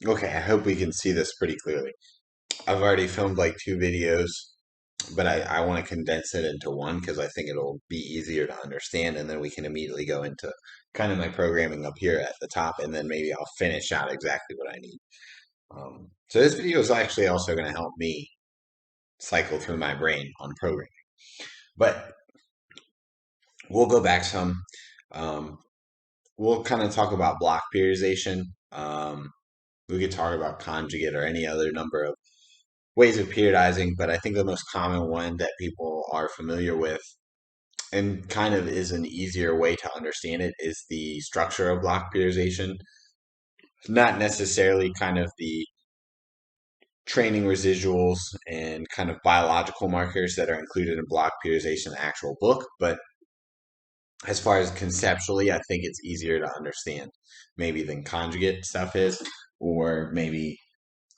Okay, I hope we can see this pretty clearly. I've already filmed like two videos, but I want to condense it into one because I think it'll be easier to understand, and then we can immediately go into kind of my programming up here at the top, and then maybe I'll finish out exactly what I need. So this video is actually also going to help me cycle through my brain on programming, but we'll go back some. Um, we'll kind of talk about block periodization. We could talk about conjugate or any other number of ways of periodizing, but I think the most common one that people are familiar with and kind of is an easier way to understand it is the structure of block periodization, not necessarily kind of the training residuals and kind of biological markers that are included in block periodization, the actual book, but as far as conceptually, I think it's easier to understand maybe than conjugate stuff is, or maybe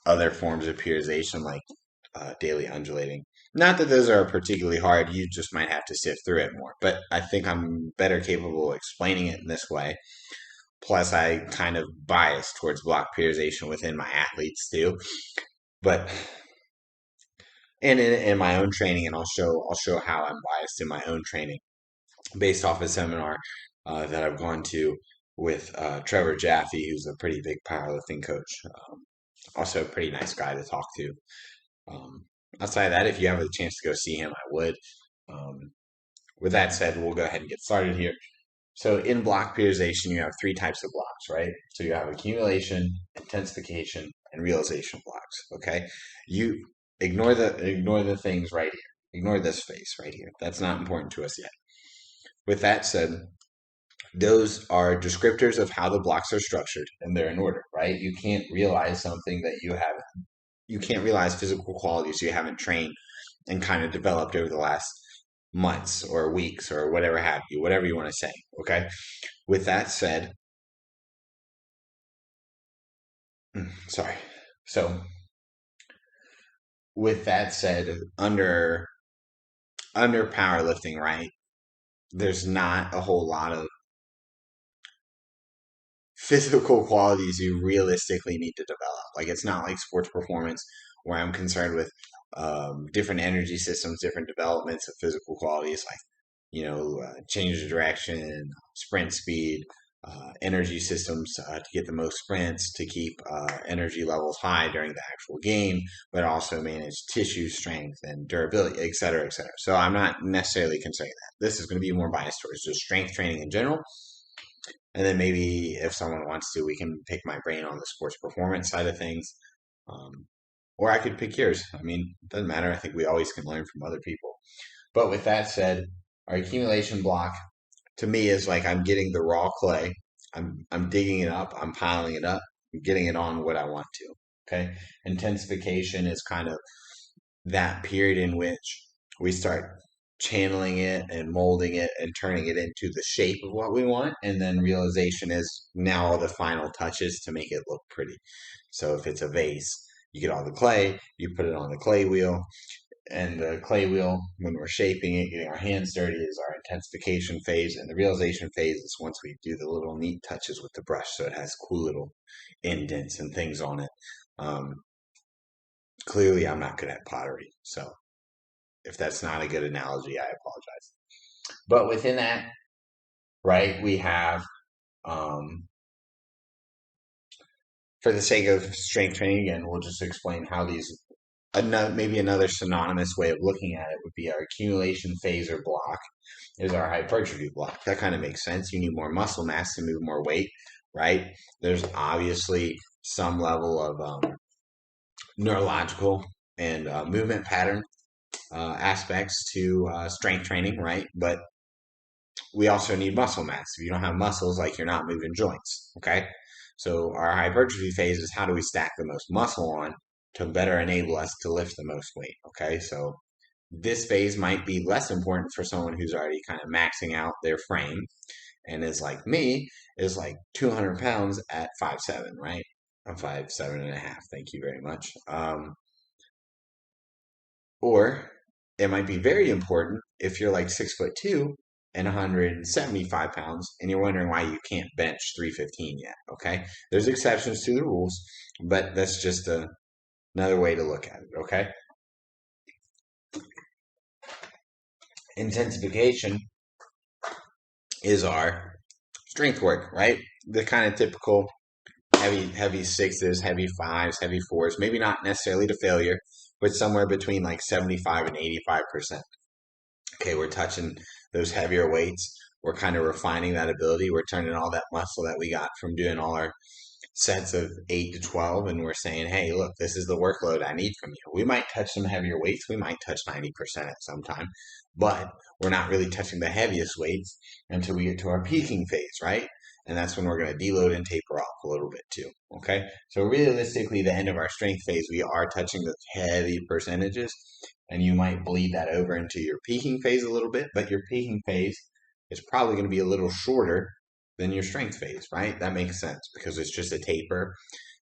other forms of periodization like daily undulating. Not that those are particularly hard, you just might have to sift through it more. But I think I'm better capable of explaining it in this way. Plus, I kind of bias towards block periodization within my athletes too. But and in my own training, and I'll show how I'm biased in my own training based off a seminar that I've gone to with Trevor Jaffe, who's a pretty big powerlifting coach. Also, a pretty nice guy to talk to. Um, Outside of that, if you have a chance to go see him, I would. Um, with that said, we'll go ahead and get started here. So in block periodization, you have three types of blocks, right? So you have accumulation, intensification, and realization blocks. Okay, you ignore the things right here. Ignore this face right here. That's not important to us yet. With that said, those are descriptors of how the blocks are structured and they're in order, right? You can't realize something that you can't realize physical qualities you haven't trained and kind of developed over the last months or weeks or whatever have you, whatever you want to say. Okay. With that said, sorry. So with that said, under powerlifting, right? There's not a whole lot of physical qualities you realistically need to develop. Like it's not like sports performance where I'm concerned with different energy systems, different developments of physical qualities like change of direction, sprint speed, energy systems to get the most sprints, to keep energy levels high during the actual game, but also manage tissue strength and durability, et cetera, et cetera. So I'm not necessarily considering that. This is going to be more biased towards just strength training in general, and then maybe if someone wants to, we can pick my brain on the sports performance side of things. Um, or I could pick yours. I mean, it doesn't matter. I think we always can learn from other people. But with that said, our accumulation block to me is like I'm getting the raw clay. I'm digging it up. I'm piling it up. I'm getting it on what I want to. Okay. Intensification is kind of that period in which we start channeling it and molding it and turning it into the shape of what we want. And then realization is now all the final touches to make it look pretty. So if it's a vase, you get all the clay, you put it on the clay wheel, and the clay wheel, when we're shaping it, getting our hands dirty, is our intensification phase. And the realization phase is once we do the little neat touches with the brush so it has cool little indents and things on it. Um, Clearly, I'm not good at pottery. So if that's not a good analogy, I apologize. But within that, right, we have, um, for the sake of strength training, again, we'll just explain how these, maybe another synonymous way of looking at it would be our accumulation phase or block is our hypertrophy block. That kind of makes sense. You need more muscle mass to move more weight, right? There's obviously some level of neurological and movement pattern aspects to strength training, right? But we also need muscle mass. If you don't have muscles, like you're not moving joints, okay? So our hypertrophy phase is how do we stack the most muscle on to better enable us to lift the most weight, okay? So this phase might be less important for someone who's already kind of maxing out their frame and is like me, is like 200 pounds at 5'7", right? I'm 5'7.5". Thank you very much. Or it might be very important if you're like 6'2" and 175 pounds and you're wondering why you can't bench 315 yet. Okay. There's exceptions to the rules, but that's just another way to look at it, okay? Intensification is our strength work, right? The kind of typical heavy sixes, heavy fives, heavy fours, maybe not necessarily to failure, but somewhere between like 75 and 85%. Okay, we're touching those heavier weights. We're kind of refining that ability. We're turning all that muscle that we got from doing all our sets of 8 to 12, and we're saying, hey, look, this is the workload I need from you. We might touch some heavier weights. We might touch 90% at some time, but we're not really touching the heaviest weights until we get to our peaking phase, right? And that's when we're going to deload and taper off a little bit too. Okay. So realistically, the end of our strength phase, we are touching those heavy percentages, and you might bleed that over into your peaking phase a little bit, but your peaking phase is probably going to be a little shorter than your strength phase, right? That makes sense because it's just a taper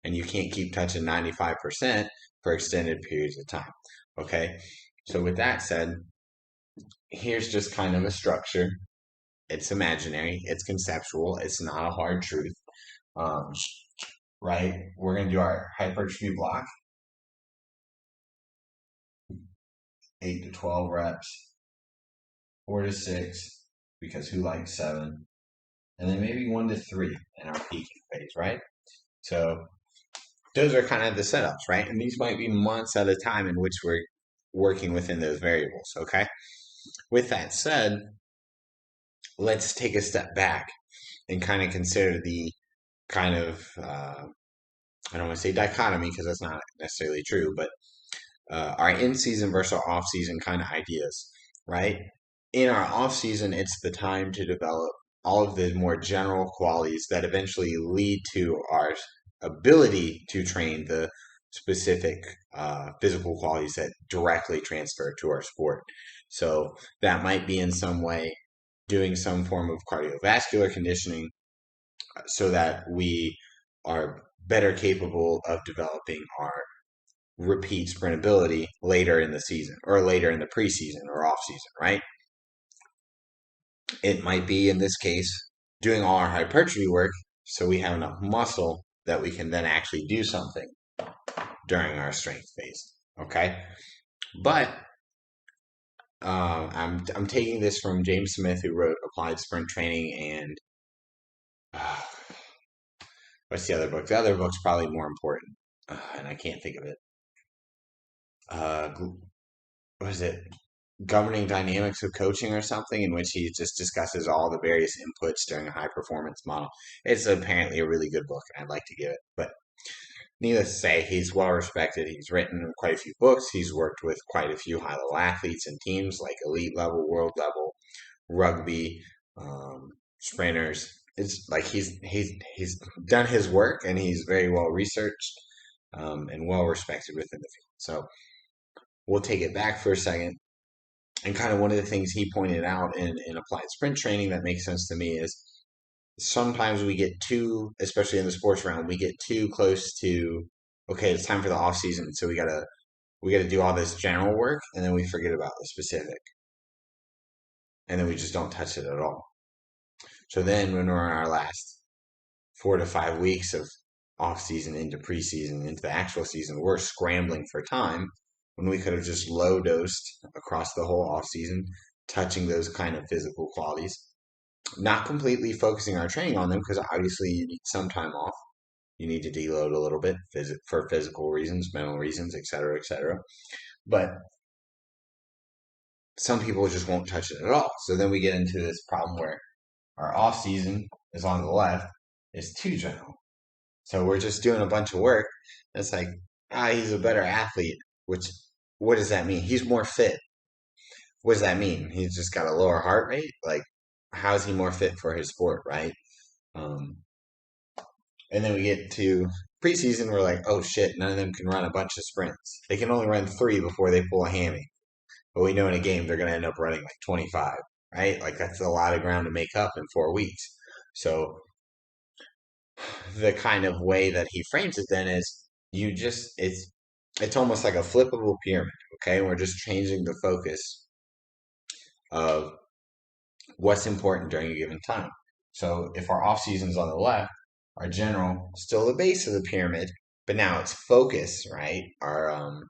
and you can't keep touching 95% for extended periods of time. Okay. So with that said, here's just kind of a structure. It's imaginary, it's conceptual, it's not a hard truth. Um, right? We're going to do our hypertrophy block, 8 to 12 reps, 4 to 6, because who likes 7? And then maybe 1 to 3 in our peaking phase, right? So those are kind of the setups, right? And these might be months at a time in which we're working within those variables, okay? With that said, let's take a step back and kind of consider the kind of, I don't want to say dichotomy because that's not necessarily true, but our in-season versus our off-season kind of ideas, right? In our off-season, it's the time to develop all of the more general qualities that eventually lead to our ability to train the specific physical qualities that directly transfer to our sport. So that might be in some way doing some form of cardiovascular conditioning so that we are better capable of developing our repeat sprintability later in the season or later in the preseason or off season, right? It might be in this case doing all our hypertrophy work so we have enough muscle that we can then actually do something during our strength phase. Okay, but I'm taking this from James Smith, who wrote Applied Sprint Training, and uh, what's the other book? The other book's probably more important, and I can't think of it. Uh, what is it? Governing dynamics of coaching or something, in which he just discusses all the various inputs during a high performance model. It's apparently a really good book, and I'd like to give it. But needless to say, he's well respected. He's written quite a few books. He's worked with quite a few high level athletes and teams like elite level, world level, rugby, sprinters. It's like he's done his work, and he's very well researched and well respected within the field. So we'll take it back for a second. And kind of one of the things he pointed out in applied sprint training that makes sense to me is sometimes we get too, especially in the sports realm, we get too close to, okay, it's time for the off season, so we gotta do all this general work, and then we forget about the specific, and then we just don't touch it at all. So then when we're in our last 4 to 5 weeks of off season into preseason into the actual season, we're scrambling for time when we could have just low dosed across the whole off season, touching those kind of physical qualities, not completely focusing our training on them because obviously you need some time off. You need to deload a little bit for physical reasons, mental reasons, et cetera, et cetera. But some people just won't touch it at all. So then we get into this problem where our off season is on the left, is too general. So we're just doing a bunch of work. It's like, he's a better athlete, which, what does that mean? He's more fit. What does that mean? He's just got a lower heart rate? Like, how is he more fit for his sport, right? Um, and then we get to preseason, we're like, oh shit, none of them can run a bunch of sprints. They can only run 3 before they pull a hammy. But we know in a game they're going to end up running like 25, right? Like, that's a lot of ground to make up in 4 weeks. So the kind of way that he frames it then is it's almost like a flippable pyramid, okay? We're just changing the focus of what's important during a given time. So if our off season's on the left, our general still the base of the pyramid, But now it's focus, right? Our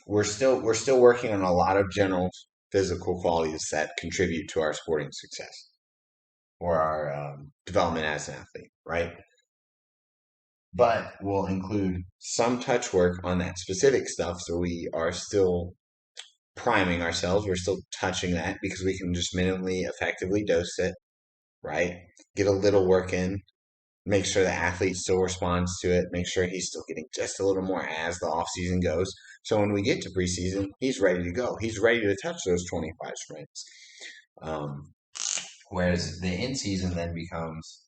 we're still working on a lot of general physical qualities that contribute to our sporting success or our development as an athlete, right? But we'll include some touch work on that specific stuff, so we are still priming ourselves. We're still touching that because we can just minimally effectively dose it, right? Get a little work in, make sure the athlete still responds to it, make sure he's still getting just a little more as the off season goes. So when we get to preseason, he's ready to go. He's ready to touch those 25 sprints. Um, Whereas the in season then becomes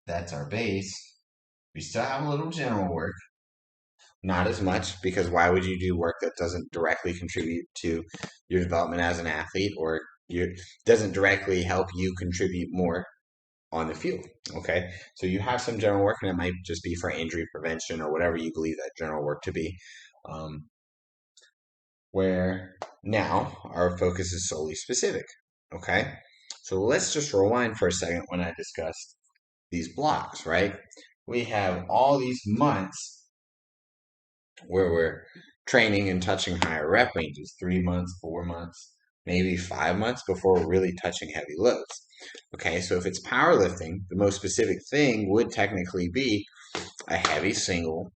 that's our base. We still have a little general work, not as much because why would you do work that doesn't directly contribute to your development as an athlete or your doesn't directly help you contribute more on the field. Okay. So you have some general work and it might just be for injury prevention or whatever you believe that general work to be. Um, where now our focus is solely specific. Okay. So let's just rewind for a second when I discussed these blocks, right? We have all these months where we're training and touching higher rep ranges 3 months, 4 months, maybe 5 months before we're really touching heavy loads. Okay, so if it's powerlifting, the most specific thing would technically be a heavy single,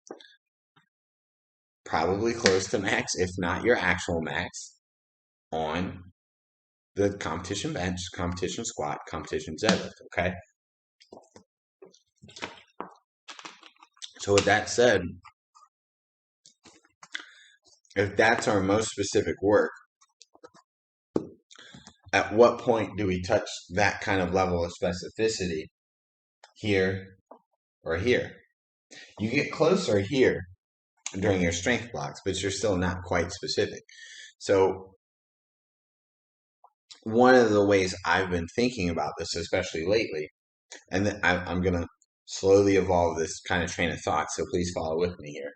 probably close to max, if not your actual max, on the competition bench, competition squat, competition deadlift. Okay, so with that said, if that's our most specific work, at what point do we touch that kind of level of specificity here or here? You get closer here during your strength blocks, but you're still not quite specific. So one of the ways I've been thinking about this, especially lately, and I'm going to slowly evolve this kind of train of thought, so please follow with me here.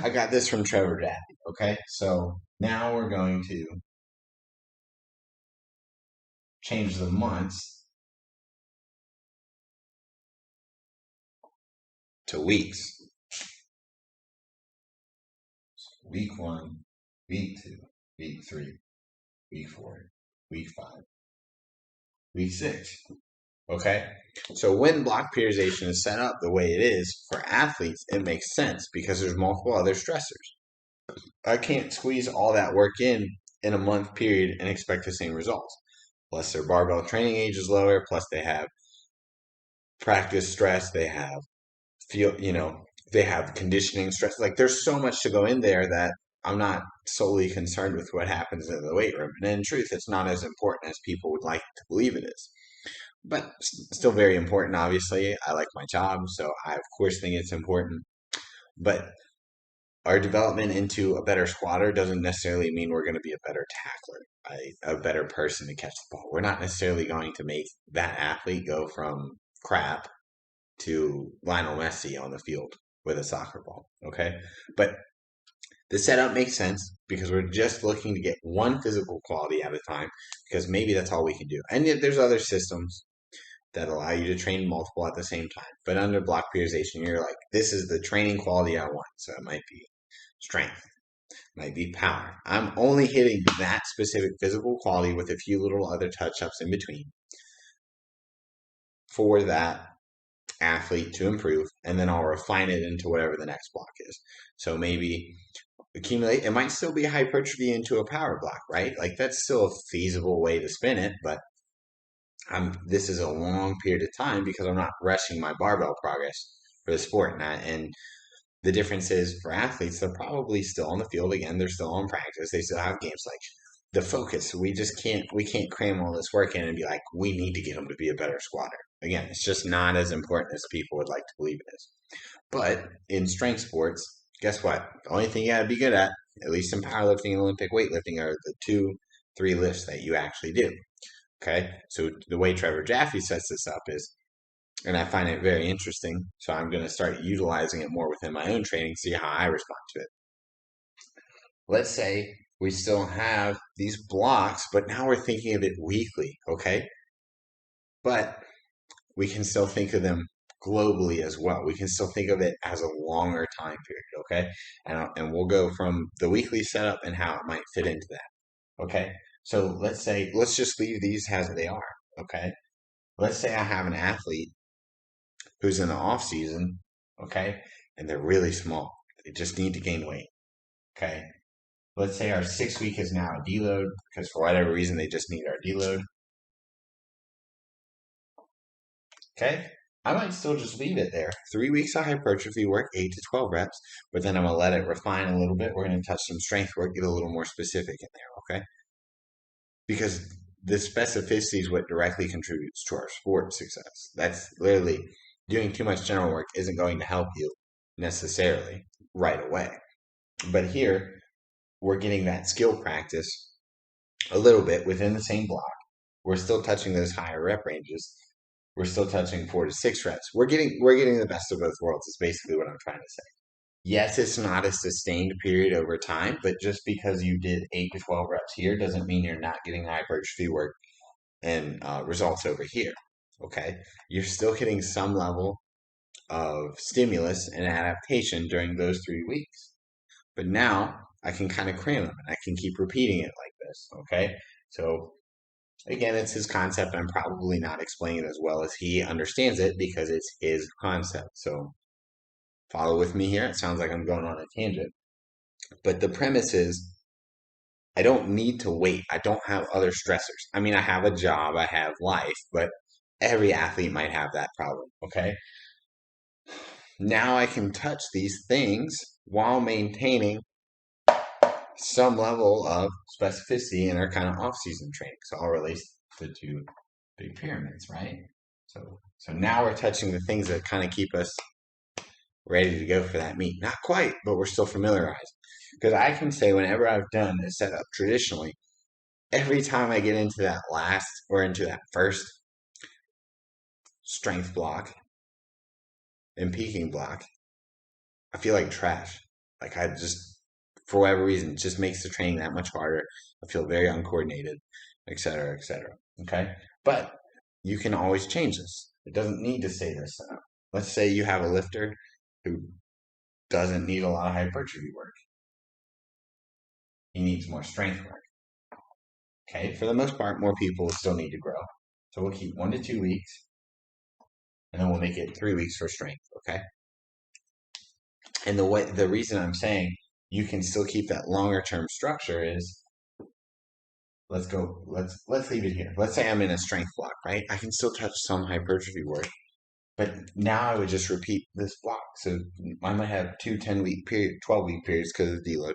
I got this from Trevor Daffy, okay? So now we're going to change the months to weeks. Week 1, week 2, week 3, week 4, week 5, week 6. Okay? So when block periodization is set up the way it is for athletes, it makes sense because there's multiple other stressors. I can't squeeze all that work in a month period and expect the same results. Plus their barbell training age is lower, plus they have practice stress, they have they have conditioning stress. Like there's so much to go in there that I'm not solely concerned with what happens in the weight room. And in truth, it's not as important as people would like to believe it is. But still very important, obviously. I like my job, so I, of course, think it's important. But our development into a better squatter doesn't necessarily mean we're going to be a better tackler, right? A better person to catch the ball. We're not necessarily going to make that athlete go from crap to Lionel Messi on the field with a soccer ball. Okay. But the setup makes sense because we're just looking to get one physical quality at a time because maybe that's all we can do. And yet there's other systems that allow you to train multiple at the same time. But under block periodization, you're like, this is the training quality I want. So it might be strength, might be power. I'm only hitting that specific physical quality with a few little other touch ups in between for that athlete to improve, and then I'll refine it into whatever the next block is. So maybe accumulate, it might still be hypertrophy into a power block, right? Like that's still a feasible way to spin it, but this is a long period of time because I'm not rushing my barbell progress for the sport. And the difference is for athletes, they're probably still on the field again. They're still on practice. They still have games. Like the focus, we can't cram all this work in and be like, we need to get them to be a better squatter. Again, it's just not as important as people would like to believe it is. But in strength sports, guess what? The only thing you got to be good at least in powerlifting and Olympic weightlifting, are the 3 lifts that you actually do. Okay, so the way Trevor Jaffe sets this up is, and I find it very interesting. So I'm going to start utilizing it more within my own training, see how I respond to it. Let's say we still have these blocks, but now we're thinking of it weekly, okay? But we can still think of them globally as well. We can still think of it as a longer time period, okay? And we'll go from the weekly setup and how it might fit into that, okay? So let's just leave these as they are, okay? Let's say I have an athlete who's in the off season, okay, and they're really small. They just need to gain weight, okay? Let's say our 6 week is now a deload because for whatever reason they just need our deload, okay? I might still just leave it there. 3 weeks of hypertrophy work, 8 to 12 reps, but then I'm gonna let it refine a little bit. We're gonna touch some strength work, get a little more specific in there, okay? Because the specificity is what directly contributes to our sport success. That's literally doing too much general work isn't going to help you necessarily right away. But here, we're getting that skill practice a little bit within the same block. We're still touching those higher rep ranges. We're still touching 4 to 6 reps. We're getting the best of both worlds is basically what I'm trying to say. Yes, it's not a sustained period over time, but just because you did 8 to 12 reps here doesn't mean you're not getting hypertrophy work and results over here. Okay, you're still getting some level of stimulus and adaptation during those 3 weeks. But now I can kind of cram them and I can keep repeating it like this. Okay, so again, it's his concept. I'm probably not explaining it as well as he understands it because it's his concept. So follow with me here. It sounds like I'm going on a tangent. But the premise is I don't need to wait. I don't have other stressors. I mean, I have a job, I have life, but every athlete might have that problem. Okay. Now I can touch these things while maintaining some level of specificity in our kind of off-season training. So I'll release the two big pyramids, right? So now we're touching the things that kind of keep us ready to go for that meet. Not quite, but we're still familiarized. Because I can say whenever I've done a setup traditionally, every time I get into that last or into that first strength block and peaking block, I feel like trash. Like I just, for whatever reason, it just makes the training that much harder. I feel very uncoordinated, et cetera, et cetera. Okay. But you can always change this. It doesn't need to stay this setup. Let's say you have a lifter who doesn't need a lot of hypertrophy work. He needs more strength work. Okay. For the most part, more people still need to grow. So we'll keep 1 to 2 weeks and then we'll make it 3 weeks for strength. Okay. And the reason I'm saying you can still keep that longer term structure is let's leave it here. Let's say I'm in a strength block, right? I can still touch some hypertrophy work, but now I would just repeat this block. So I might have 2 10 week period, 12 week periods because of the deload,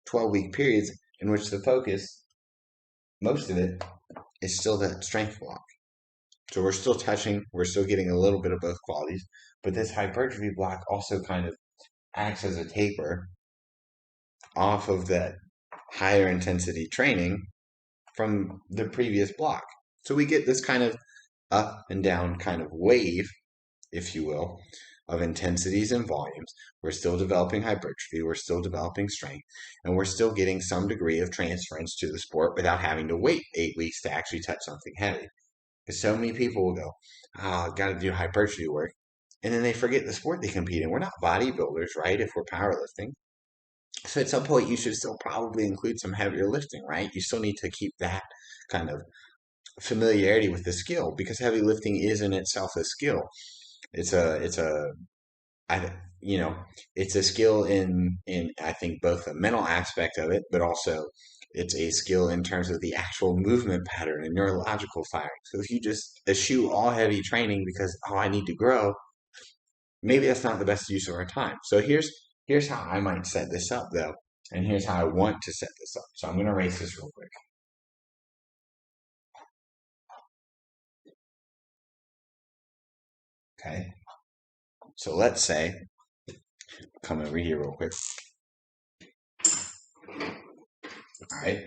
12 week periods in which the focus, most of it, is still that strength block. So we're still touching, we're still getting a little bit of both qualities, but this hypertrophy block also kind of acts as a taper off of that higher intensity training from the previous block. So we get this kind of up and down kind of wave, if you will, of intensities and volumes. We're still developing hypertrophy, we're still developing strength, and we're still getting some degree of transference to the sport without having to wait 8 weeks to actually touch something heavy. Because so many people will go, oh, got to do hypertrophy work. And then they forget the sport they compete in. We're not bodybuilders, right? If we're powerlifting. So at some point, you should still probably include some heavier lifting, right? You still need to keep that kind of familiarity with the skill because heavy lifting is in itself a skill. It's a I you know it's a skill in I think both the mental aspect of it, but also it's a skill in terms of the actual movement pattern and neurological firing. So if you just eschew all heavy training because I need to grow, maybe that's not the best use of our time. So here's how I might set this up though, and here's how I want to set this up. So I'm going to erase this real quick. Okay. So let's say, come over here real quick. All right.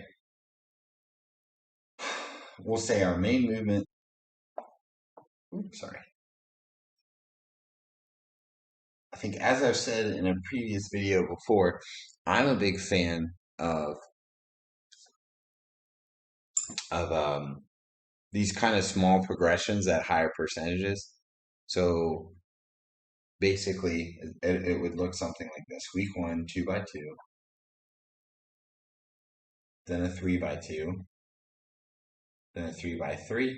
We'll say our main movement. Oops, sorry. I think as I've said in a previous video before, I'm a big fan of these kind of small progressions at higher percentages. So basically, it would look something like this: week one, 2x2, then a 3x2, then a 3x3,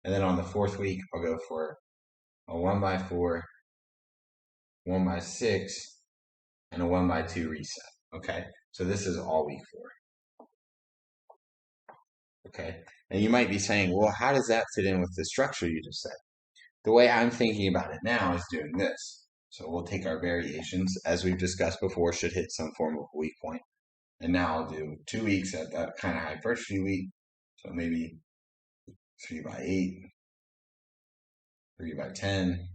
and then on the fourth week, I'll go for a 1x4, 1x6, and a 1x2 reset. Okay, so this is all week 4. Okay, and you might be saying, well, how does that fit in with the structure you just said? The way I'm thinking about it now is doing this. So we'll take our variations, as we've discussed before, should hit some form of weak point. And now I'll do 2 weeks at that kind of hypertrophy week. So maybe 3x8, 3x10.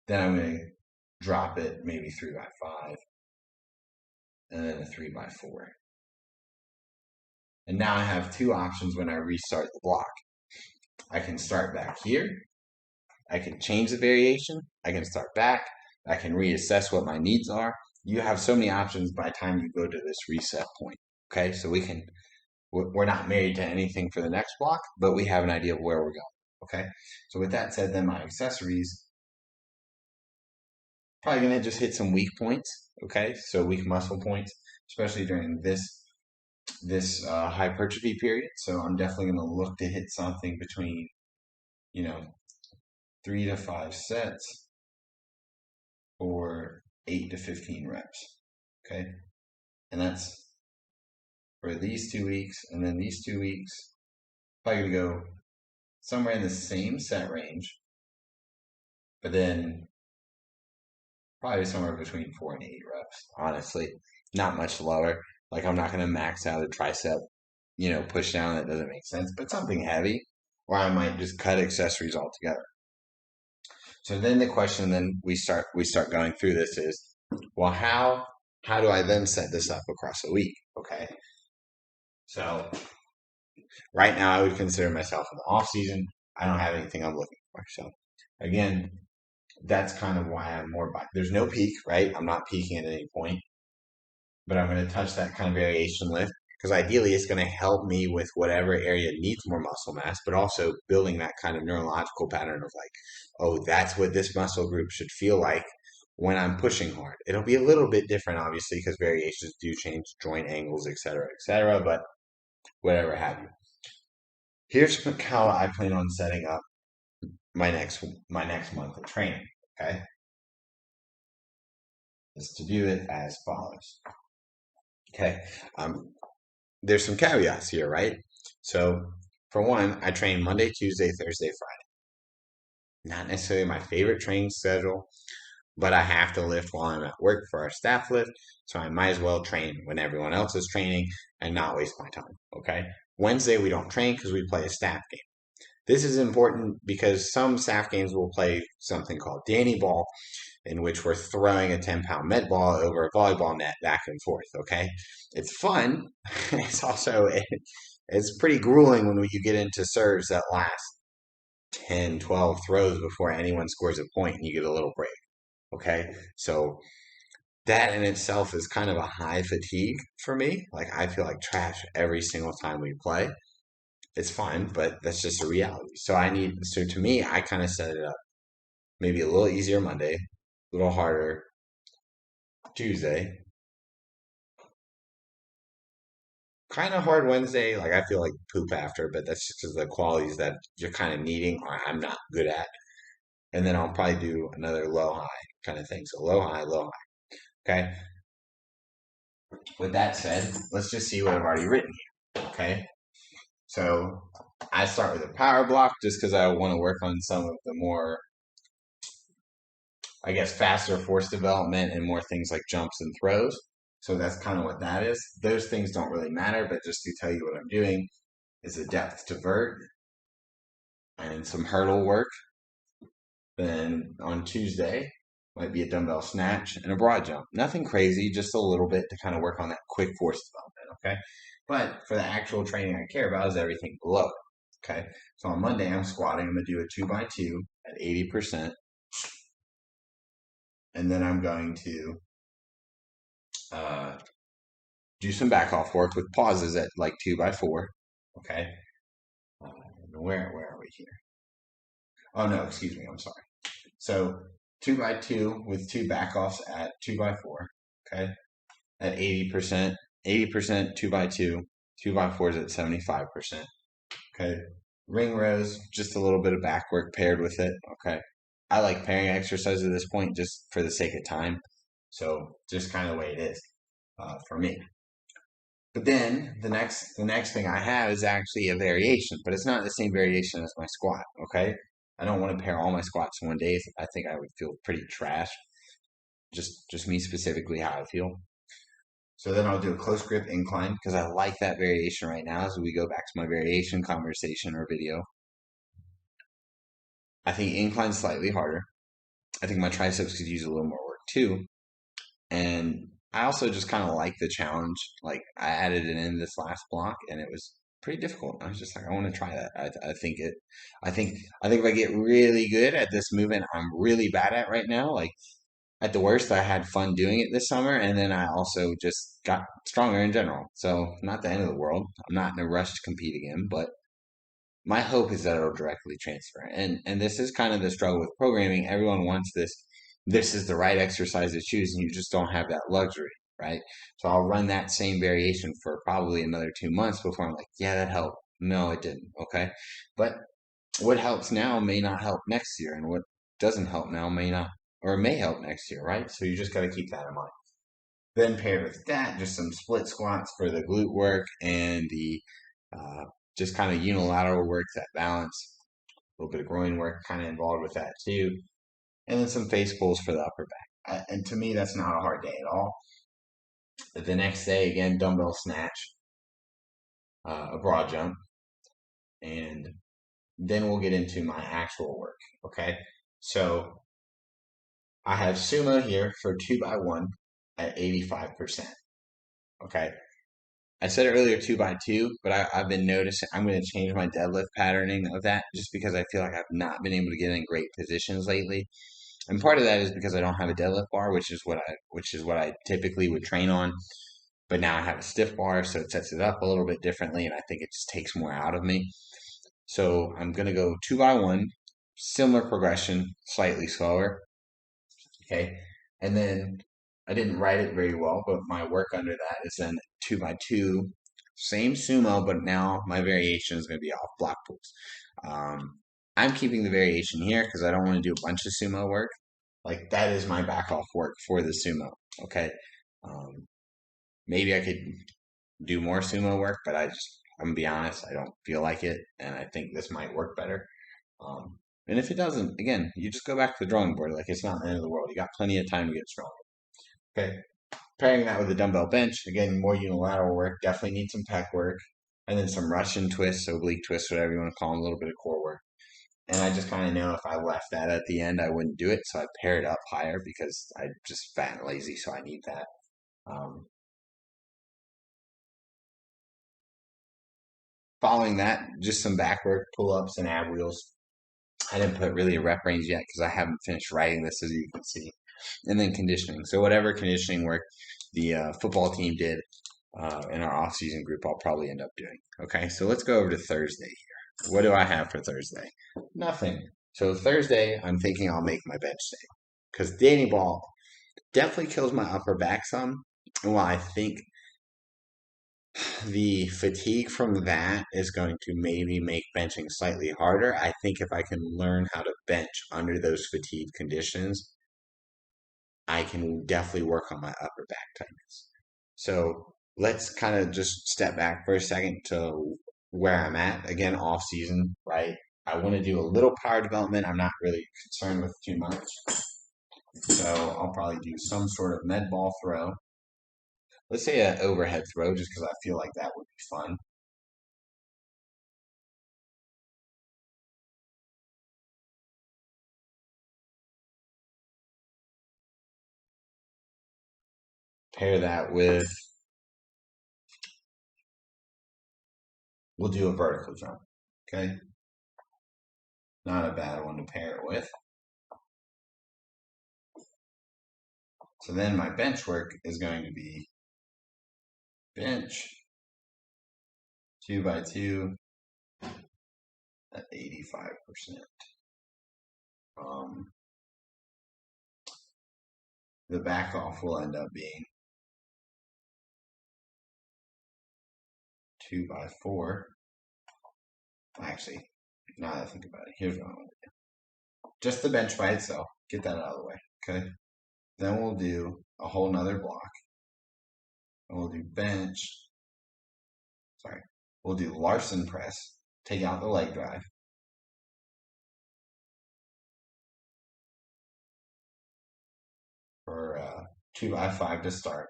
Then I'm going to drop it maybe 3x5, and then a 3x4. And now I have 2 options when I restart the block. I can start back here. I can change the variation. I can start back. I can reassess what my needs are. You have so many options by the time you go to this reset point. Okay, so we're not married to anything for the next block, but we have an idea of where we're going. Okay, so with that said, then my accessories probably gonna just hit some weak points. Okay, so weak muscle points, especially during this hypertrophy period. So I'm definitely gonna look to hit something between 3 to 5 sets or 8 to 15 reps. Okay, and that's for these 2 weeks, and then these 2 weeks probably gonna go somewhere in the same set range, but then probably somewhere between 4 and 8 reps. Honestly, not much lower. Like I'm not gonna max out a tricep, push down that doesn't make sense, but something heavy, or I might just cut accessories altogether. So then the question, then we start going through this is, well, how do I then set this up across a week? Okay, so right now I would consider myself in the off season. I don't have anything I'm looking for. So again, that's kind of why I'm more by. There's no peak, right? I'm not peaking at any point, but I'm going to touch that kind of variation lift because ideally it's going to help me with whatever area needs more muscle mass, but also building that kind of neurological pattern of like, oh, that's what this muscle group should feel like when I'm pushing hard. It'll be a little bit different, obviously, because variations do change joint angles, et cetera, but whatever have you. Here's how I plan on setting up my next month of training. Okay, is to do it as follows. Okay, there's some caveats here, right? So for one, I train Monday, Tuesday, Thursday, Friday. Not necessarily my favorite training schedule, but I have to lift while I'm at work for our staff lift, so I might as well train when everyone else is training and not waste my time. Okay. Wednesday we don't train because we play a staff game. This is important because some staff games will play something called Danny Ball, in which we're throwing a 10-pound med ball over a volleyball net back and forth. Okay, it's fun. It's also it's pretty grueling when you get into serves that last 10, 12 throws before anyone scores a point and you get a little break. Okay, so that in itself is kind of a high fatigue for me. Like I feel like trash every single time we play. It's fine, but that's just a reality. So to me, I kind of set it up maybe a little easier Monday, a little harder Tuesday, kind of hard Wednesday. Like I feel like poop after, but that's just because the qualities that you're kind of needing or I'm not good at. And then I'll probably do another low high kind of thing. So low high, low high. Okay. With that said, let's just see what I've already written here. Okay. So I start with a power block just because I want to work on some of the more, I guess, faster force development and more things like jumps and throws. So that's kind of what that is. Those things don't really matter, but just to tell you what I'm doing is a depth to vert and some hurdle work. Then on Tuesday might be a dumbbell snatch and a broad jump. Nothing crazy, just a little bit to kind of work on that quick force development, okay? But for the actual training I care about is everything below it, okay? So on Monday I'm squatting. I'm going to do a 2x2 at 80%. And then I'm going to do some back off work with pauses at like 2 by 4. Okay. Uh, where are we here? Oh no, excuse me. I'm sorry. So 2 by 2 with two back offs at 2 by 4. Okay. At 80%, 80% 2 by 2, 2 by 4s at 75%. Okay. Ring rows, just a little bit of back work paired with it. Okay. I like pairing exercises at this point just for the sake of time. So just kind of the way it is for me. But then the next thing I have is actually a variation, but it's not the same variation as my squat. Okay. I don't want to pair all my squats in one day. I think I would feel pretty trash. Just me specifically how I feel. So then I'll do a close grip incline because I like that variation right now. As we go back to my variation conversation or video, I think incline's slightly harder. I think my triceps could use a little more work too. And I also just kind of like the challenge. Like I added it in this last block and it was pretty difficult. I was just like, I want to try that. I think it, I think if I get really good at this movement, I'm really bad at right now. Like at the worst, I had fun doing it this summer, and then I also just got stronger in general. So not the end of the world. I'm not in a rush to compete again, but my hope is that it'll directly transfer. And this is kind of the struggle with programming. Everyone wants this. This is the right exercise to choose, and you just don't have that luxury, right? So I'll run that same variation for probably another 2 months before I'm like, yeah, that helped. No, it didn't. Okay, but what helps now may not help next year, and what doesn't help now may not or may help next year, right? So you just got to keep that in mind. Then paired with that, just some split squats for the glute work and the uh, just kind of unilateral work, that balance, a little bit of groin work kind of involved with that too, and then some face pulls for the upper back. And to me, that's not a hard day at all. But the next day, again, dumbbell snatch, a broad jump, and then we'll get into my actual work. Okay, so I have sumo here for 2 by 1 at 85%. Okay. I said earlier 2 by 2, but I've been noticing I'm going to change my deadlift patterning of that just because I feel like I've not been able to get in great positions lately. And part of that is because I don't have a deadlift bar, which is what I typically would train on. But now I have a stiff bar, so it sets it up a little bit differently, and I think it just takes more out of me. So I'm going to go 2 by 1, similar progression, slightly slower. Okay. And then I didn't write it very well, but my work under that is then 2 by 2, same sumo, but now my variation is going to be off block pulls. I'm keeping the variation here because I don't want to do a bunch of sumo work. Like that is my back off work for the sumo. Okay. Um, maybe I could do more sumo work, but I'm gonna be honest, I don't feel like it, and I think this might work better. And if it doesn't, again, you just go back to the drawing board. Like it's not the end of the world. You got plenty of time to get stronger. Okay. Pairing that with a dumbbell bench, again, more unilateral work. Definitely need some pec work. And then some Russian twists, oblique twists, whatever you want to call them, a little bit of core work. And I just kind of know if I left that at the end, I wouldn't do it. So I pair it up higher because I'm just fat and lazy. So I need that. Um, Following that, just some back work, pull ups and ab wheels. I didn't put really a rep range yet because I haven't finished writing this, as you can see. And then conditioning. So whatever conditioning work the football team did in our off-season group, I'll probably end up doing. Okay, so let's go over to Thursday here. What do I have for Thursday? Nothing. So Thursday, I'm thinking I'll make my bench day because Danny Ball definitely kills my upper back some. And while I think the fatigue from that is going to maybe make benching slightly harder, I think if I can learn how to bench under those fatigue conditions, I can definitely work on my upper back tightness. So let's kind of just step back for a second to where I'm at. Again, off season, right? I want to do a little power development. I'm not really concerned with too much. So I'll probably do some sort of med ball throw. Let's say an overhead throw, just because I feel like that would be fun. Pair that with, we'll do a vertical jump. Okay. Not a bad one to pair it with. So then my bench work is going to be bench, 2 by 2 at 85%. The back off will end up being 2 by 4. Actually, now that I think about it, here's what I want to do. Just the bench by itself. Get that out of the way. Okay. Then we'll do a whole nother block. And we'll do bench. Sorry. We'll do Larson press. Take out the leg drive. For 2 by 5 to start.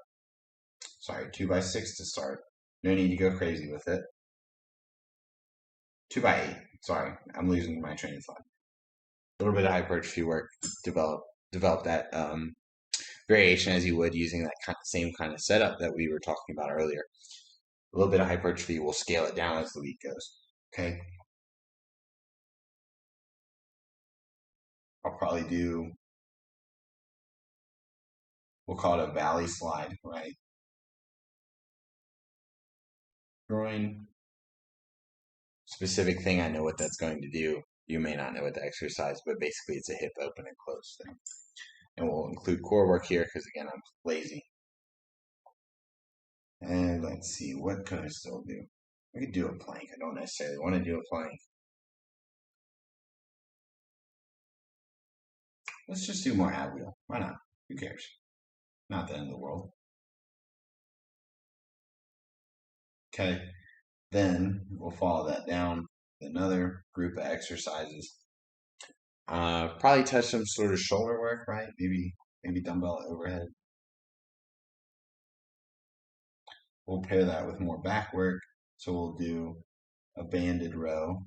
Sorry, 2 by 6 to start. No need to go crazy with it. 2 by 8. Sorry, I'm losing my train of thought. A little bit of hypertrophy work. Develop that variation as you would using that same kind of setup that we were talking about earlier. A little bit of hypertrophy will scale it down as the week goes. Okay. I'll probably do, we'll call it a valley slide, right? Groin. Specific thing, I know what that's going to do. You may not know what the exercise, but basically it's a hip open and close thing. And we'll include core work here because, again, I'm lazy. And let's see, what can I still do? I could do a plank. I don't necessarily want to do a plank. Let's just do more ab wheel. Why not? Who cares? Not the end of the world. Okay, then we'll follow that down with another group of exercises. Probably touch some sort of shoulder work, right? Maybe dumbbell overhead. We'll pair that with more back work. So we'll do a banded row.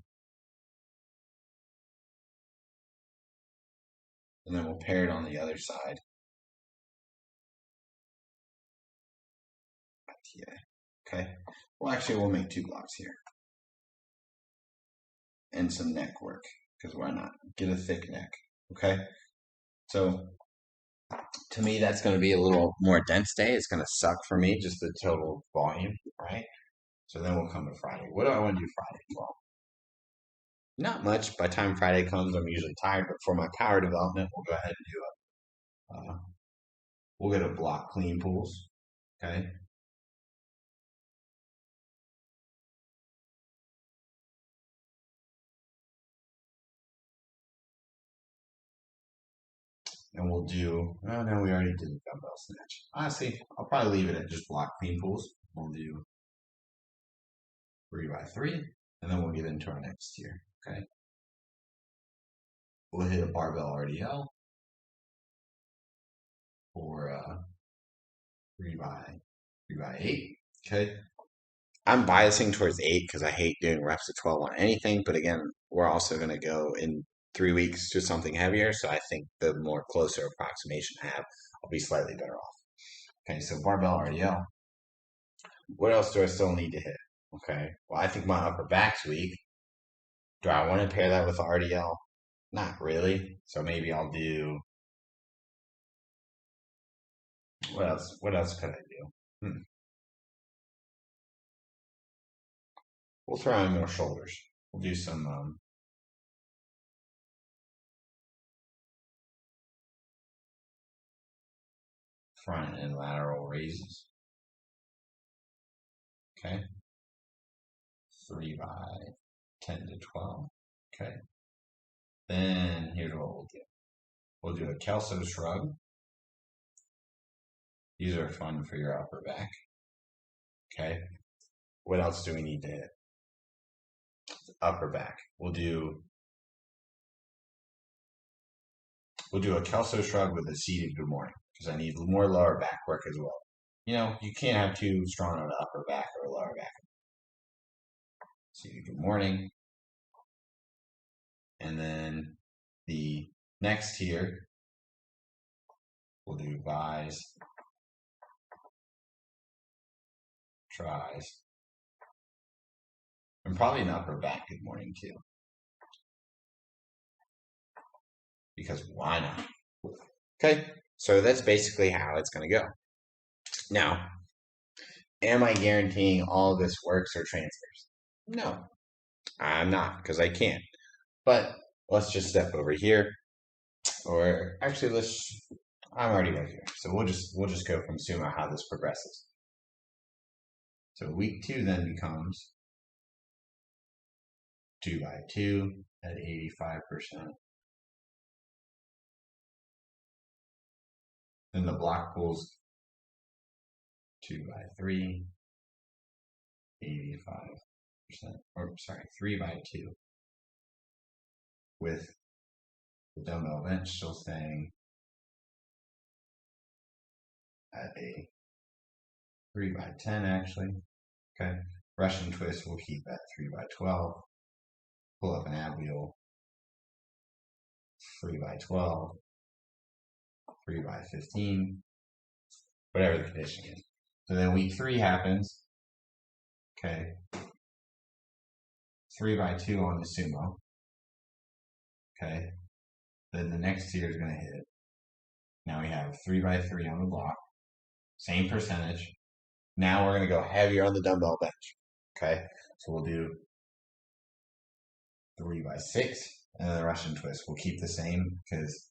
And then we'll pair it on the other side. Yeah. Okay. Well, actually, we'll make 2 blocks here. And some neck work, because why not? Get a thick neck. Okay. So to me, that's going to be a little more dense day. It's going to suck for me, just the total volume, right? So then we'll come to Friday. What do I want to do Friday? Well, not much. By the time Friday comes, I'm usually tired. But for my power development, we'll go ahead and do we'll get a block clean pulls. Okay. And we'll do, oh no, we already did the dumbbell snatch. Honestly, I'll probably leave it at just block clean pulls. We'll do 3 by 3, and then we'll get into our next tier. Okay. We'll hit a barbell RDL for 3 by 8. Okay. I'm biasing towards 8 because I hate doing reps at 12 on anything. But again, we're also going to go in 3 weeks to something heavier. So I think the more closer approximation I have, I'll be slightly better off. Okay, so barbell RDL. What else do I still need to hit? Okay, well, I think my upper back's weak. Do I want to pair that with RDL? Not really. So maybe I'll do, what else? What else could I do? We'll throw in more shoulders. We'll do some front and lateral raises. Okay. 3 by 10 to 12. Okay. Then here's what we'll do. We'll do a Kelso shrug. These are fun for your upper back. Okay. What else do we need to hit? Upper back. We'll do a Kelso shrug with a seated good morning because I need more lower back work as well. You know, you can't have too strong on the upper back or lower back. Seated good morning. And then the next tier, we'll do bis, tris, and probably an upper back good morning too. Because why not? Okay, so that's basically how it's going to go. Now, Am I guaranteeing all of this works or transfers? No, I'm not because I can't. But let's just step over here, or actually, I'm already right here, so we'll just go from sumo how this progresses. So week 2 then becomes 2 by 2 at 85%. Then the block pulls 2 by 3, 85%, or sorry, 3 by 2, with the dumbbell bench still staying at a 3 by 10 actually. Okay. Russian twist will keep at 3 by 12. Pull up an ab wheel, 3 by 12, 3 by 15, whatever the condition is. So then week 3 happens. Okay. 3 by 2 on the sumo. Okay. Then the next tier is going to hit. Now we have 3 by 3 on the block. Same percentage. Now we're going to go heavier on the dumbbell bench. Okay. So we'll do 3 by 6. And then the Russian twist will keep the same because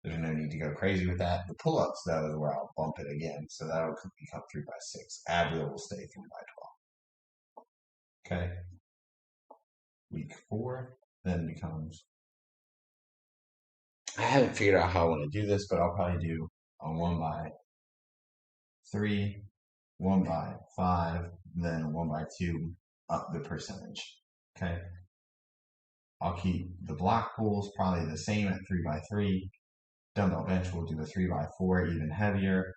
there's no need to go crazy with that. The pull-ups, though, is where I'll bump it again. So that'll become 3 by 6. Ab wheel will stay 3 by 12. Okay. Week 4 then becomes, I haven't figured out how I want to do this, but I'll probably do a 1 by 3, 1 by 5, then 1 by 2 up the percentage. Okay. I'll keep the block pulls probably the same at 3 by 3. Dumbbell bench will do a 3 by 4, even heavier.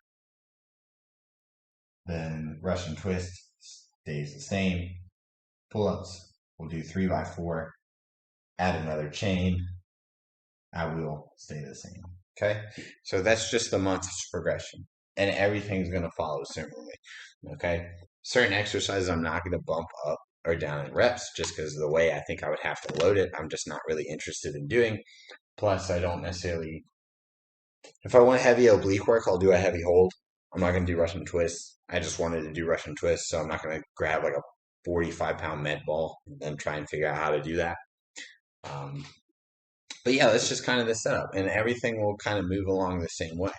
Then Russian twist stays the same. Pull-ups will do 3 by 4. Add another chain. I will stay the same. Okay, so that's just the month's progression, and everything's going to follow similarly. Okay, certain exercises I'm not going to bump up or down in reps just because of the way I think I would have to load it. I'm just not really interested in doing. Plus, I don't necessarily. If I want heavy oblique work, I'll do a heavy hold. I'm not going to do Russian twists. I just wanted to do Russian twists, so I'm not going to grab like a 45-pound med ball and try and figure out how to do that. Um, but yeah, that's just kind of the setup, and everything will kind of move along the same way.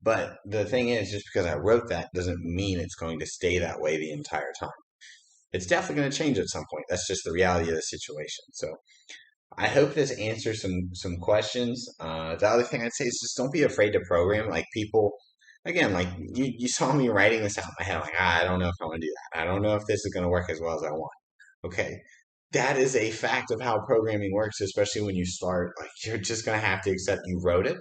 But the thing is, just because I wrote that doesn't mean it's going to stay that way the entire time. It's definitely going to change at some point. That's just the reality of the situation. So I hope this answers some questions. The other thing I'd say is just don't be afraid to program. Like people, again, like you saw me writing this out in my head. Like I don't know if I want to do that. I don't know if this is going to work as well as I want. Okay, that is a fact of how programming works, especially when you start. Like you're just going to have to accept you wrote it,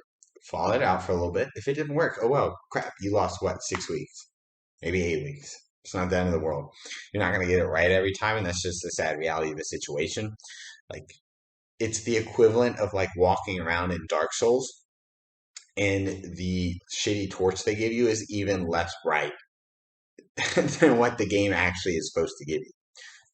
follow it out for a little bit. If it didn't work, oh well, crap, you lost what, 6 weeks, maybe 8 weeks. It's not the end of the world. You're not going to get it right every time, and that's just the sad reality of the situation. Like it's the equivalent of like walking around in Dark Souls and the shitty torch they give you is even less bright than what the game actually is supposed to give you.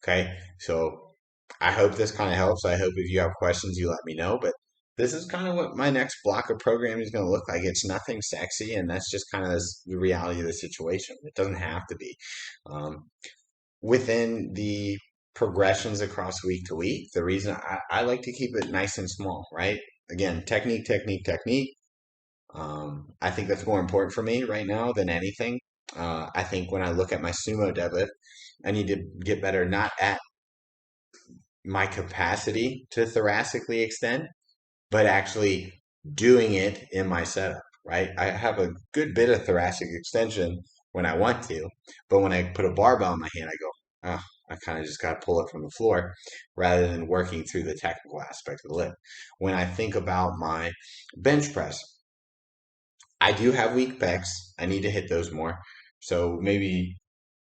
Okay, so I hope this kind of helps. I hope if you have questions, you let me know. But this is kind of what my next block of programming is going to look like. It's nothing sexy, and that's just kind of the reality of the situation. It doesn't have to be. Um, Within the progressions across week to week, the reason I like to keep it nice and small, right? Again, technique, technique, technique. I think that's more important for me right now than anything. I think when I look at my sumo deadlift, I need to get better not at my capacity to thoracically extend, but actually doing it in my setup, right? I have a good bit of thoracic extension when I want to, but when I put a barbell in my hand, I go, oh, I kind of just got to pull it from the floor rather than working through the technical aspect of the lift. When I think about my bench press, I do have weak pecs. I need to hit those more. So maybe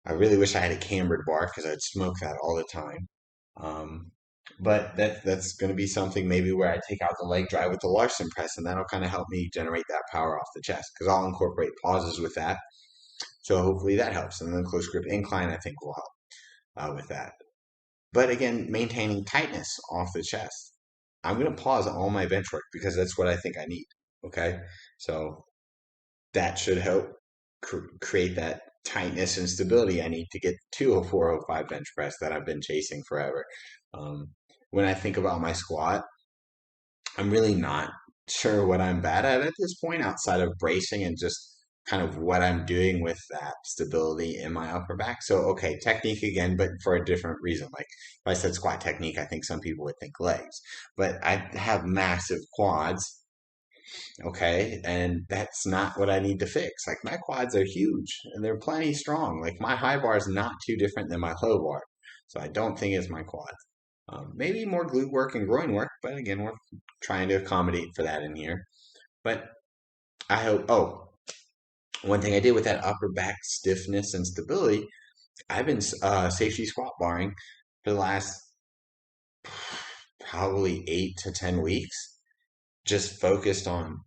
I really wish I had a cambered bar because I'd smoke that all the time. Um, but that's going to be something maybe where I take out the leg drive with the Larson press, and that'll kind of help me generate that power off the chest because I'll incorporate pauses with that. So hopefully that helps. And then close grip incline, I think, will help with that. But again, maintaining tightness off the chest. I'm going to pause all my bench work because that's what I think I need. Okay. So that should help create that tightness and stability I need to get to a 405 bench press that I've been chasing forever. Um, when I think about my squat, I'm really not sure what I'm bad at this point outside of bracing and just kind of what I'm doing with that stability in my upper back. So, okay, technique again, but for a different reason. Like if I said squat technique, I think some people would think legs, but I have massive quads. Okay, and that's not what I need to fix. Like my quads are huge and they're plenty strong. Like my high bar is not too different than my low bar. So I don't think it's my quads. Maybe more glute work and groin work, but again, we're trying to accommodate for that in here. But I hope, oh, one thing I did with that upper back stiffness and stability, I've been safety squat barring for the last probably 8 to 10 weeks, just focused on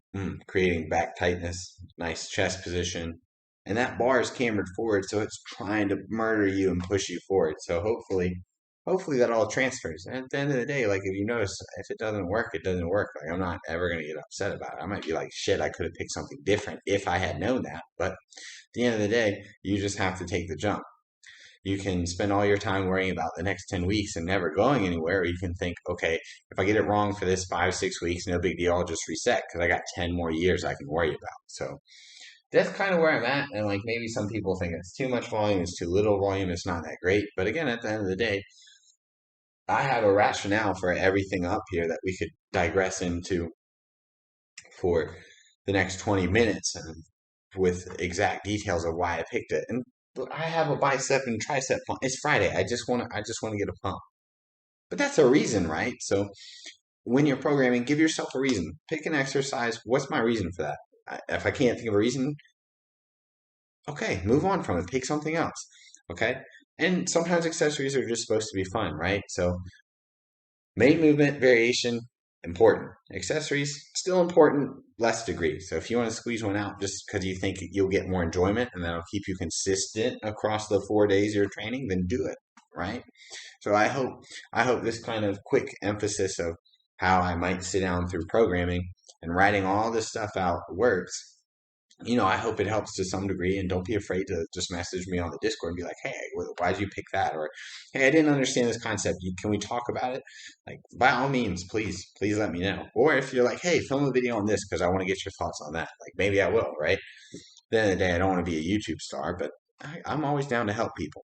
creating back tightness, nice chest position. And that bar is cambered forward, so it's trying to murder you and push you forward. So hopefully that all transfers. And at the end of the day, like if you notice, if it doesn't work, it doesn't work. Like I'm not ever gonna get upset about it. I might be like, shit, I could have picked something different if I had known that. But at the end of the day, you just have to take the jump. You can spend all your time worrying about the next 10 weeks and never going anywhere. Or you can think, okay, if I get it wrong for this 5, 6 weeks, no big deal. I'll just reset because I got 10 more years I can worry about. So that's kind of where I'm at. And like maybe some people think it's too much volume, it's too little volume, it's not that great. But again, at the end of the day, I have a rationale for everything up here that we could digress into for the next 20 minutes and with exact details of why I picked it. And I have a bicep and tricep pump. It's Friday. I just want to get a pump. But that's a reason, right? So when you're programming, give yourself a reason. Pick an exercise. What's my reason for that? If I can't think of a reason, okay, move on from it. Pick something else. Okay? And sometimes accessories are just supposed to be fun, right? So main movement variation, important. Accessories, still important, less degree. So if you want to squeeze one out just because you think you'll get more enjoyment and that'll keep you consistent across the 4 days you're training, then do it, right? So I hope this kind of quick emphasis of how I might sit down through programming and writing all this stuff out works. I hope it helps to some degree, and don't be afraid to just message me on the Discord and be like, "Hey, why did you pick that?" Or, "Hey, I didn't understand this concept. Can we talk about it?" Like, by all means, please let me know. Or if you're like, "Hey, film a video on this because I want to get your thoughts on that," like maybe I will, right? At the end of the day, I don't want to be a YouTube star, but I'm always down to help people.